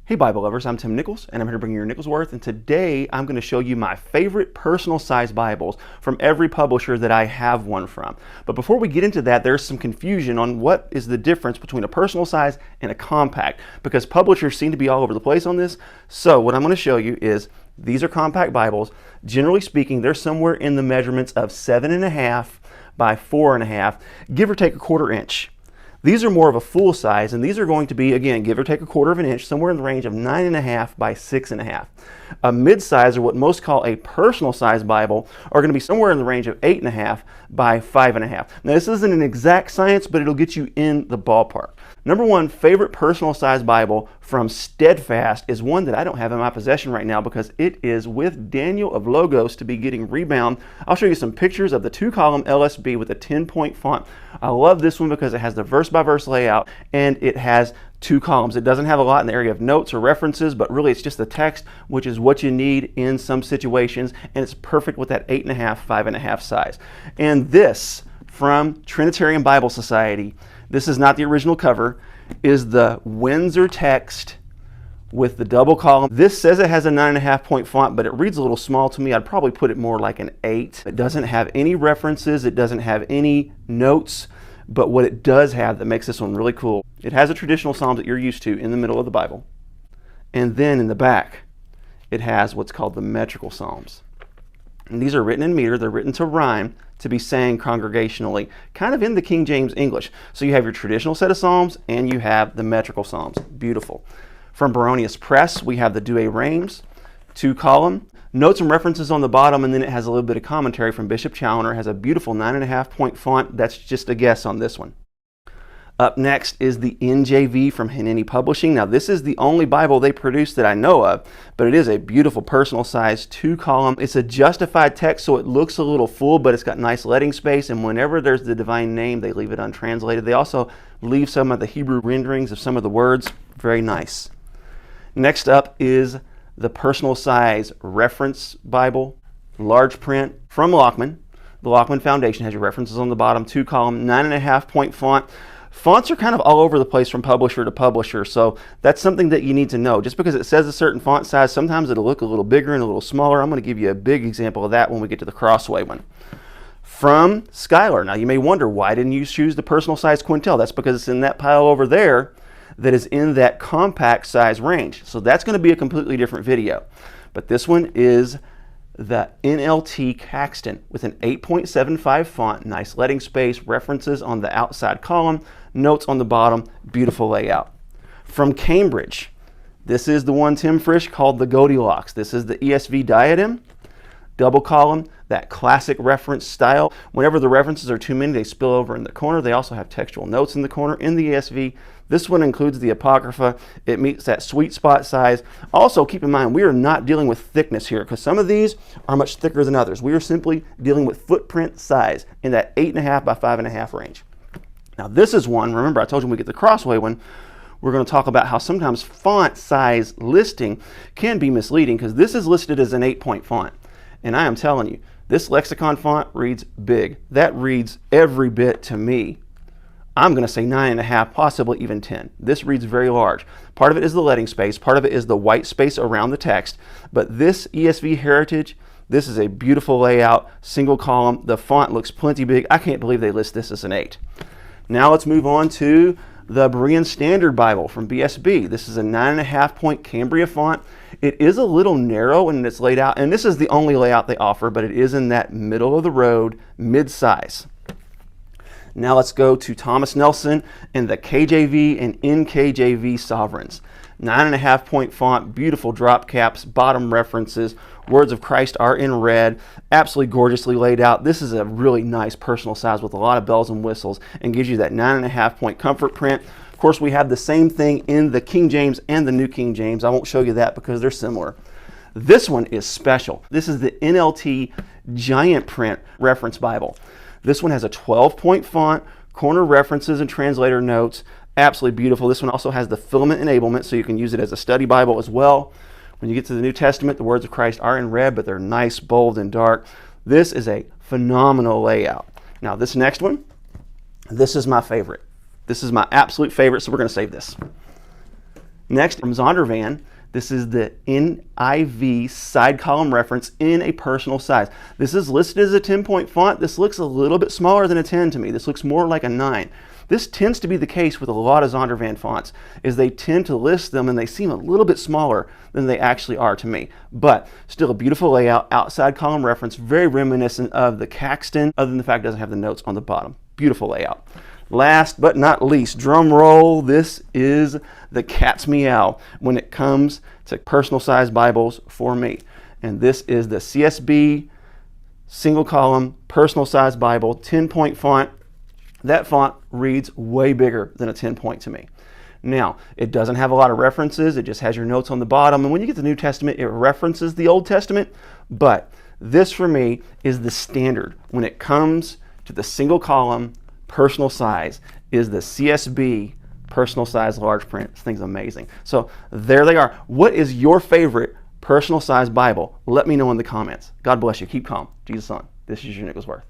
Hey Bible lovers, I'm Tim Nichols and I'm here to bring you your Nichols Worth, and today I'm going to show you my favorite personal size Bibles from every publisher that I have one from. But before we get into that, there's some confusion on what is the difference between a personal size and a compact, because publishers seem to be all over the place on this. So what I'm going to show you is these are compact Bibles. Generally speaking, they're somewhere in the measurements of 7.5 by 4.5, give or take a 1/4 inch. These are more of a full size, and these are going to be, again, give or take a 1/4 inch, somewhere in the range of 9.5 by 6.5. A mid-size, or what most call a personal size Bible, are going to be somewhere in the range of 8.5 by 5.5. Now, this isn't an exact science, but it'll get you in the ballpark. Number one favorite personal size Bible from Steadfast is one that I don't have in my possession right now because it is with Daniel of Logos to be getting rebound. I'll show you some pictures of the 2-column LSB with a 10-point font. I love this one because it has the verse-by-verse layout and it has 2 columns. It doesn't have a lot in the area of notes or references, but really it's just the text, which is what you need in some situations, and it's perfect with that 8.5, 5.5 size. And this from Trinitarian Bible Society, this is not the original cover, is the Windsor text with the double column. This says it has a 9.5 point font, but it reads a little small to me. I'd probably put it more like an 8. It doesn't have any references. It doesn't have any notes. But what it does have that makes this one really cool, it has a traditional Psalms that you're used to in the middle of the Bible. And then in the back, it has what's called the metrical Psalms. And these are written in meter. They're written to rhyme, to be sang congregationally, kind of in the King James English. So you have your traditional set of Psalms and you have the metrical Psalms. Beautiful. From Baronius Press, we have the Douay Rheims, 2-column. Notes and references on the bottom, and then it has a little bit of commentary from Bishop Challoner. It has a beautiful 9.5 point font. That's just a guess on this one. Up next is the NJV from Hene Publishing. Now, this is the only Bible they produce that I know of, but it is a beautiful personal size 2-column. It's a justified text, so it looks a little full, but it's got nice leading space, and whenever there's the divine name, they leave it untranslated. They also leave some of the Hebrew renderings of some of the words. Very nice. Next up is the personal size reference Bible, large print from Lochman. The Lochman Foundation has your references on the bottom, 2-column, 9.5 point font. Fonts are kind of all over the place from publisher to publisher, so that's something that you need to know. Just because it says a certain font size, sometimes it'll look a little bigger and a little smaller. I'm going to give you a big example of that when we get to the Crossway one. From Schuyler. Now, you may wonder, why didn't you choose the personal size Quintel? That's because it's in that pile over there that is in that compact size range. So that's going to be a completely different video. But this one is the NLT Caxton with an 8.75 font, nice leading space, references on the outside column, notes on the bottom, beautiful layout. From Cambridge, this is the one Tim Frisch called the Goldilocks. This is the ESV Diadem, double column, that classic reference style. Whenever the references are too many, they spill over in the corner. They also have textual notes in the corner in the ESV. This one includes the Apocrypha. It meets that sweet spot size. Also, keep in mind, we are not dealing with thickness here, because some of these are much thicker than others. We are simply dealing with footprint size in that 8.5 by 5.5 range. Now, this is one, remember I told you when we get the Crossway one, we're going to talk about how sometimes font size listing can be misleading, because this is listed as an 8-point font. And I am telling you, this lexicon font reads big. That reads every bit to me. I'm going to say 9.5, possibly even 10. This reads very large. Part of it is the leading space. Part of it is the white space around the text. But this ESV Heritage, this is a beautiful layout, single column. The font looks plenty big. I can't believe they list this as an 8. Now let's move on to the Berean Standard Bible from BSB. This is a 9.5 point Cambria font. It is a little narrow in its layout, and this is the only layout they offer, but it is in that middle of the road, mid-size. Now let's go to Thomas Nelson and the KJV and NKJV Sovereigns. 9.5 point font, beautiful drop caps, bottom references, words of Christ are in red, absolutely gorgeously laid out. This is a really nice personal size with a lot of bells and whistles and gives you that 9.5 point comfort print. Of course, we have the same thing in the King James and the New King James. I won't show you that because they're similar. This one is special. This is the NLT Giant Print Reference Bible. This one has a 12-point font, corner references and translator notes. Absolutely beautiful. This one also has the filament enablement, so you can use it as a study Bible as well. When you get to the New Testament, the words of Christ are in red, but they're nice, bold, and dark. This is a phenomenal layout. Now, this next one, this is my favorite. This is my absolute favorite, so we're going to save this. Next, from Zondervan, this is the NIV side column reference in a personal size. This is listed as a 10-point font. This looks a little bit smaller than a 10 to me. This looks more like a 9. This tends to be the case with a lot of Zondervan fonts, is they tend to list them and they seem a little bit smaller than they actually are to me. But still a beautiful layout, outside column reference, very reminiscent of the Caxton, other than the fact it doesn't have the notes on the bottom. Beautiful layout. Last but not least, drum roll, this is the cat's meow when it comes to personal size Bibles for me. And this is the CSB single column personal size Bible, 10-point font. That font reads way bigger than a 10-point to me. Now, it doesn't have a lot of references. It just has your notes on the bottom. And when you get to the New Testament, it references the Old Testament. But this for me is the standard when it comes to the single column personal size, is the CSB personal size large print. This thing's amazing. So there they are. What is your favorite personal size Bible? Let me know in the comments. God bless you. Keep calm. Jesus on. This is your Nicholsworth.